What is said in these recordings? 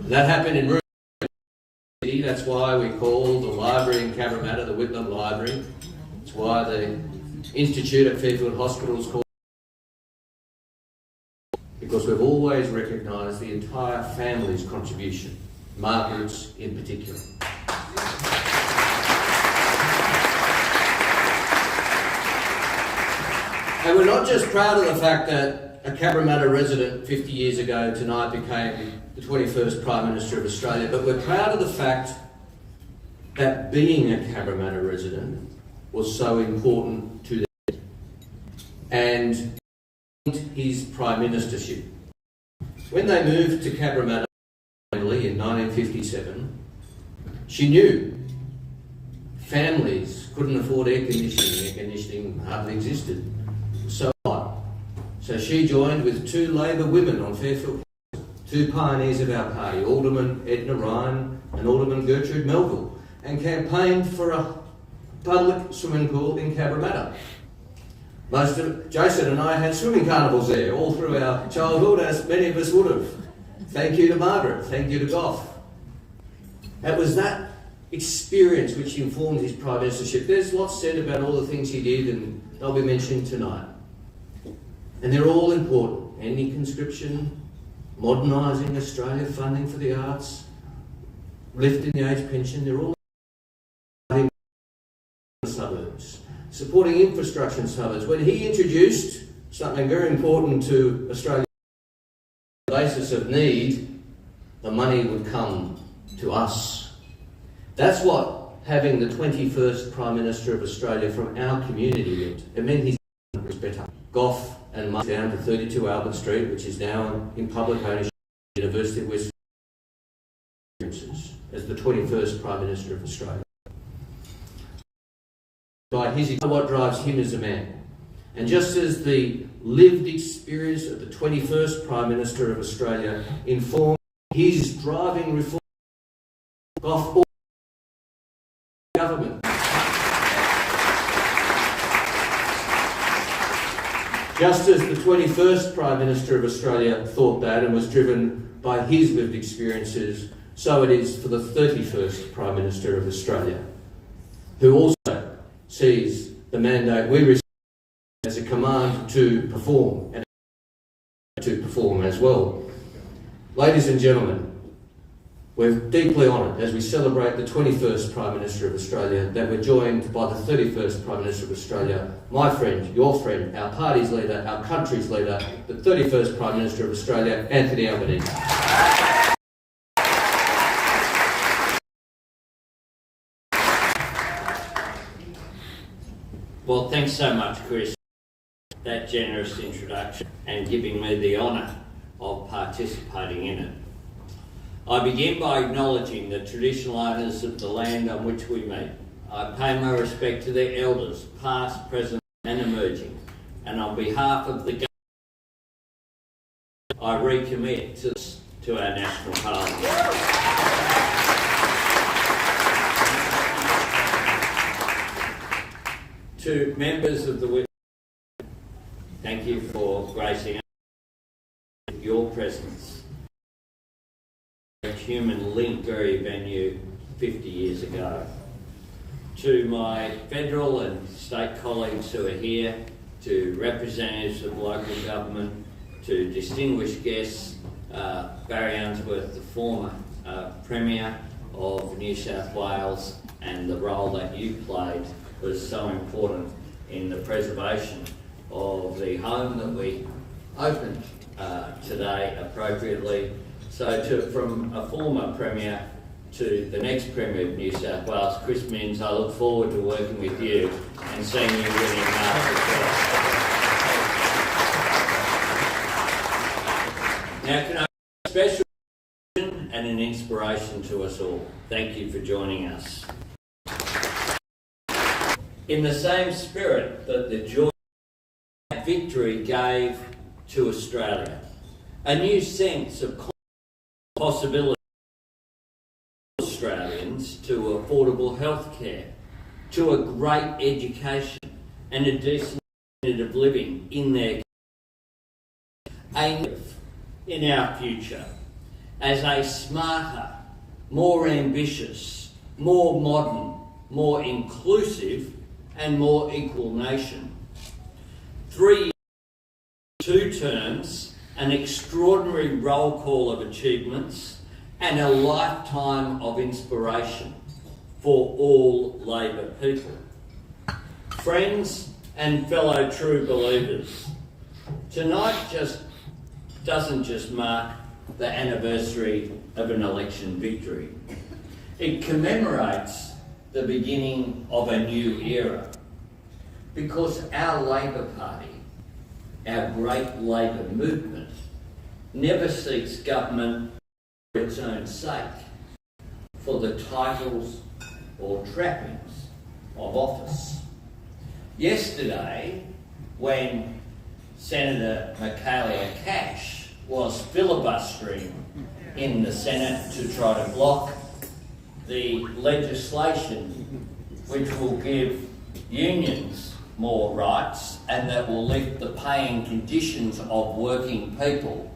That happened in City. That's why we call the library in Cabramatta the Whitlam Library. It's why the Institute at Fairfield Hospital is called, because we've always recognised the entire family's contribution, Margaret's in particular. And we're not just proud of the fact that a Cabramatta resident 50 years ago tonight became the 21st Prime Minister of Australia, but we're proud of the fact that being a Cabramatta resident was so important to them. And his Prime Ministership. When they moved to Cabramatta in 1957, she knew families couldn't afford air conditioning. Air conditioning hardly existed. So hot. So she joined with two Labor women on Fairfield, two pioneers of our party, Alderman Edna Ryan and Alderman Gertrude Melville, and campaigned for a public swimming pool in Cabramatta. Jason and I had swimming carnivals there all through our childhood, as many of us would have. Thank you to Margaret, thank you to Gough. It was that experience which informed his Prime Ministership. There's lots said about all the things he did, and they'll be mentioned tonight. And they're all important. Ending conscription, modernising Australia, funding for the arts, lifting the age pension, they're all in the suburbs, supporting infrastructure in suburbs. When he introduced something very important to Australia, on the basis of need, the money would come to us. That's what having the 21st Prime Minister of Australia from our community meant. It meant his was better. Gough and Mark down to 32 Albert Street, which is now in public ownership of the University of Western as the 21st Prime Minister of Australia. By his, what drives him as a man. And just as the lived experience of the 21st Prime Minister of Australia informed his driving reform, Gough government. Just as the 21st Prime Minister of Australia thought that and was driven by his lived experiences, so it is for the 31st Prime Minister of Australia, who also sees the mandate we receive as a command to perform, and to perform as well. Ladies and gentlemen, we're deeply honoured as we celebrate the 21st Prime Minister of Australia that we're joined by the 31st Prime Minister of Australia, my friend, your friend, our party's leader, our country's leader, the 31st Prime Minister of Australia, Anthony Albanese. Well, thanks so much, Chris, for that generous introduction and giving me the honour of participating in it. I begin by acknowledging the traditional owners of the land on which we meet. I pay my respect to their elders, past, present and emerging, and on behalf of the government, I recommit to our National Parliament. To members of the Whitlam, thank you for gracing us with your presence. A human link very venue 50 years ago. To my federal and state colleagues who are here, to representatives of local government, to distinguished guests, Barry Unsworth, the former Premier of New South Wales, and the role that you played was so important in the preservation of the home that we opened today appropriately. So from a former Premier to the next Premier of New South Wales, Chris Minns, I look forward to working with you and seeing you winning Master. Now can I have a special mention and an inspiration to us all. Thank you for joining us. In the same spirit that the joy of victory gave to Australia, a new sense of possibility for Australians to affordable health care, to a great education and a decent standard of living in their in our future. as a smarter, more ambitious, more modern, more inclusive and more equal nation. 3 years, 2 terms, an extraordinary roll call of achievements and a lifetime of inspiration for all Labor people. Friends and fellow true believers, tonight doesn't just mark the anniversary of an election victory. It commemorates the beginning of a new era, because our Labor Party, our great Labor movement, never seeks government for its own sake, for the titles or trappings of office. Yesterday, when Senator Michaelia Cash was filibustering in the Senate to try to block the legislation which will give unions more rights and that will lift the paying conditions of working people,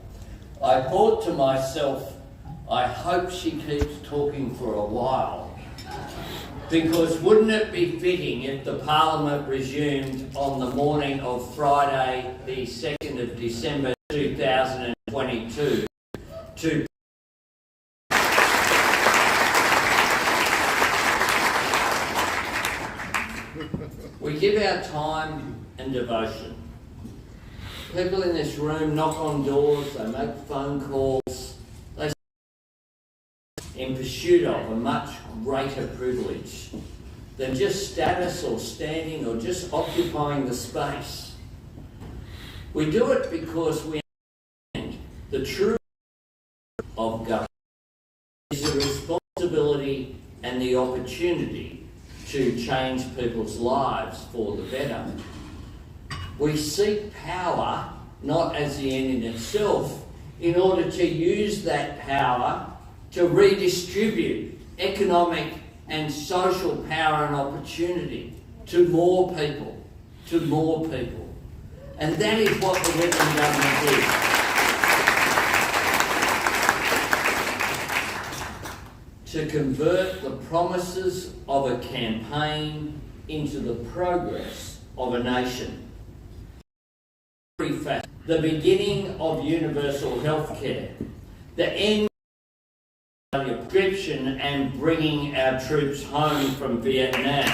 I thought to myself, I hope she keeps talking for a while, because wouldn't it be fitting if the Parliament resumed on the morning of Friday the 2nd of December 2022 to we give our time and devotion. People in this room knock on doors, they make phone calls, they in pursuit of a much greater privilege than just status or standing or just occupying the space. We do it because we understand the true of government is the responsibility and the opportunity to change people's lives for the better. We seek power not as the end in itself, in order to use that power to redistribute economic and social power and opportunity to more people, And that is what the Whitlam government did. To convert the promises of a campaign into the progress of a nation. The beginning of universal health care, the end of prescription and bringing our troops home from Vietnam.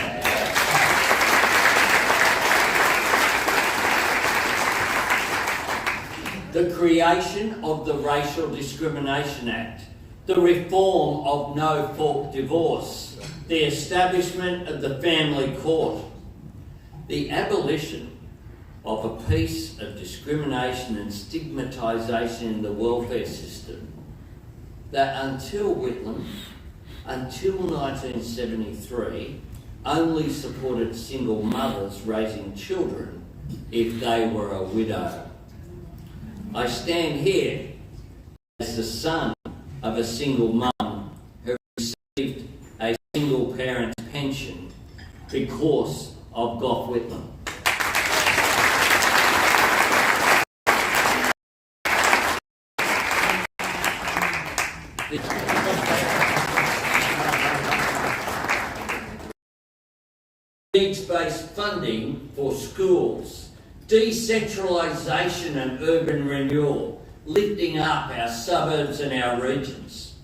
The creation of the Racial Discrimination Act, the reform of no-fault divorce, the establishment of the family court, the abolition of a piece of discrimination and stigmatisation in the welfare system that until Whitlam, until 1973, only supported single mothers raising children if they were a widow. I stand here as the son of a single mum who received a single parent's pension because of Gough Whitlam. Needs-based funding for schools, decentralisation and urban renewal, lifting up our suburbs and our regions.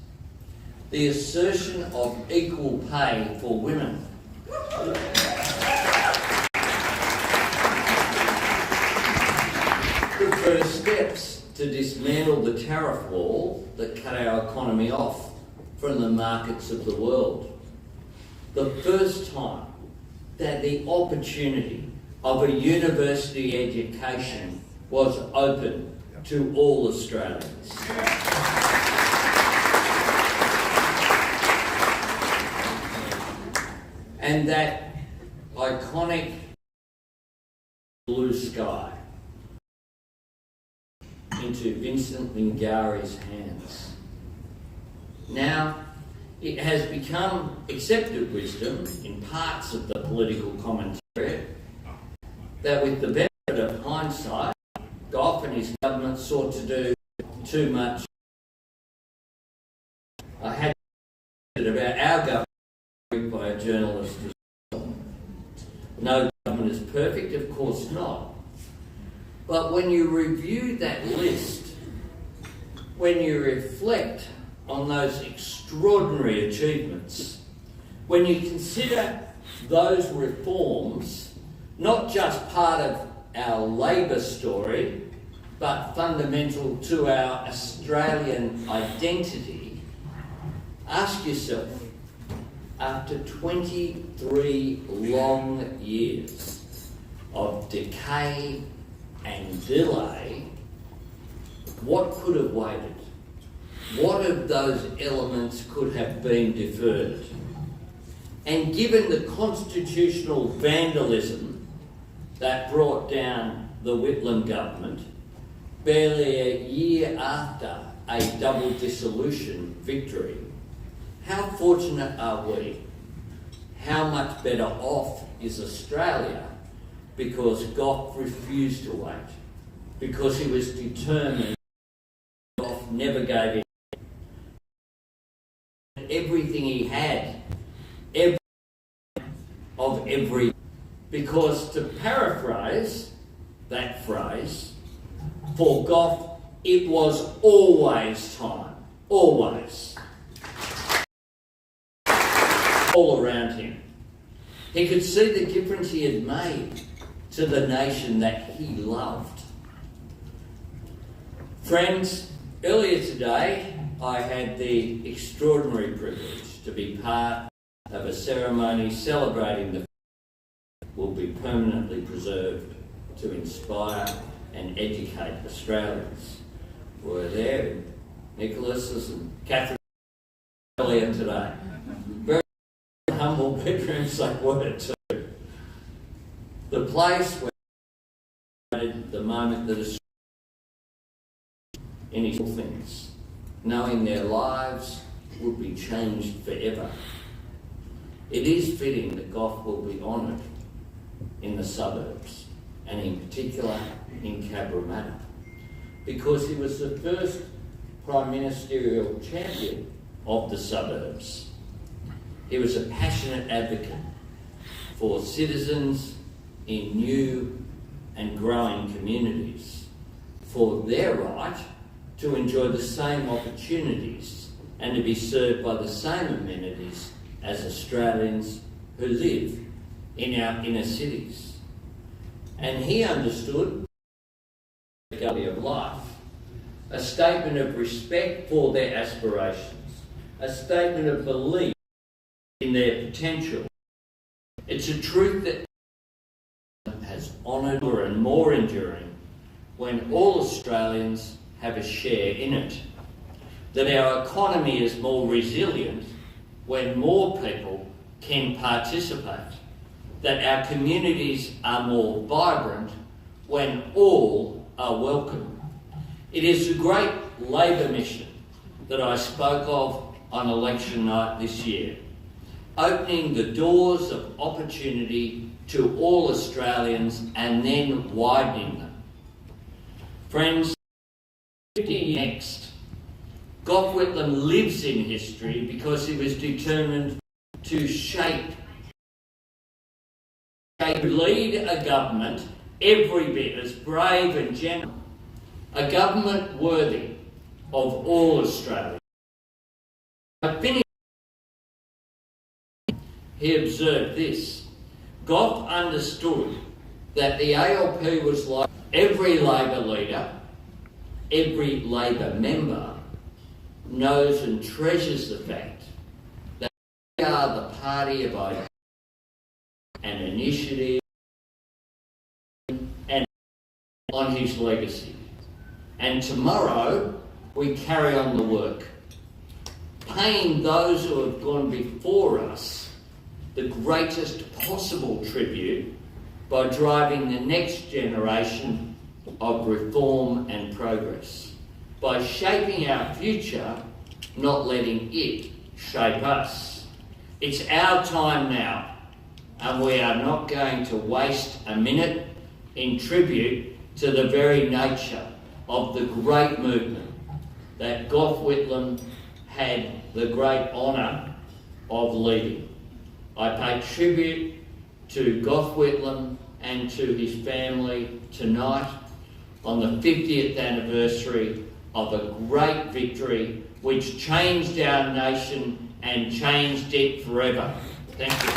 The assertion of equal pay for women. The first steps to dismantle the tariff wall that cut our economy off from the markets of the world. The first time that the opportunity of a university education was open to all Australians. And that iconic blue sky into Vincent Lingary's hands. Now, it has become accepted wisdom in parts of the political commentary that with the benefit of hindsight, Gough and his government sought to do too much I had about our government by a journalist. No government is perfect, of course not. But when you review that list, when you reflect on those extraordinary achievements, when you consider those reforms not just part of our Labor story, but fundamental to our Australian identity, ask yourself, after 23 long years of decay and delay, what could have waited? What of those elements could have been deferred? And given the constitutional vandalism that brought down the Whitlam government, barely a year after a double dissolution victory, how fortunate are we? How much better off is Australia because Gough refused to wait, because he was determined. Gough never gave in. Everything he had, because to paraphrase that phrase, for Gough it was always time, always. All around him. He could see the difference he had made to the nation that he loved. Friends, earlier today I had the extraordinary privilege to be part of a ceremony celebrating the will be permanently preserved to inspire and educate Australians. We're there, Nicholas's and Catherine earlier today. Very humble bedrooms they were too. The place where the moment that Australia any things, knowing their lives would be changed forever. It is fitting that Gough will be honoured in the suburbs, and in particular in Cabramatta, because he was the first Prime Ministerial champion of the suburbs. He was a passionate advocate for citizens in new and growing communities, for their right to enjoy the same opportunities and to be served by the same amenities as Australians who live in our inner cities. And he understood the quality of life, a statement of respect for their aspirations, a statement of belief in their potential. It's a truth that has honoured and more enduring when all Australians have a share in it, that our economy is more resilient when more people can participate, that our communities are more vibrant when all are welcome. It is the great Labor mission that I spoke of on election night this year, opening the doors of opportunity to all Australians and then widening them. Friends, 50 years next, Gough Whitlam lives in history because he was determined to lead a government every bit as brave and gentle, a government worthy of all Australians. He observed this: Gough understood that the ALP was like every Labor leader, every Labor member knows and treasures the fact that we are the party of ideas and initiative and on his legacy. And tomorrow we carry on the work, paying those who have gone before us the greatest possible tribute by driving the next generation of reform and progress, by shaping our future, not letting it shape us. It's our time now, and we are not going to waste a minute in tribute to the very nature of the great movement that Gough Whitlam had the great honour of leading. I pay tribute to Gough Whitlam and to his family tonight on the 50th anniversary of a great victory which changed our nation and changed it forever. Thank you.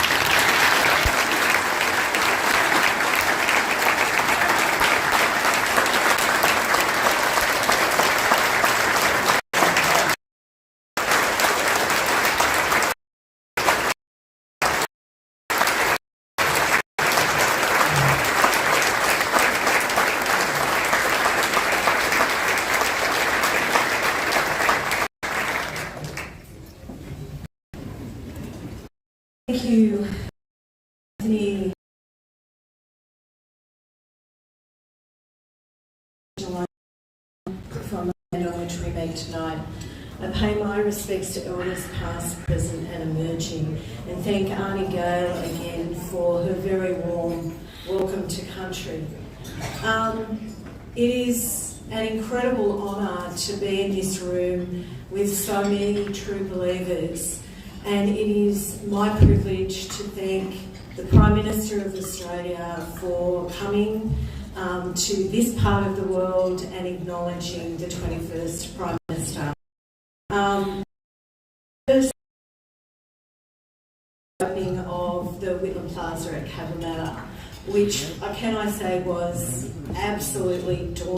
Thank you, Anthony. From the land on which we meet tonight. I pay my respects to elders past, present and emerging, and thank Arnie Gale again for her very warm welcome to country. It is an incredible honour to be in this room with so many true believers, and it is my privilege to thank the Prime Minister of Australia for coming to this part of the world and acknowledging the 21st Prime Minister. First, opening of the Whitlam Plaza at Cabramatta, which can I say was absolutely daunting.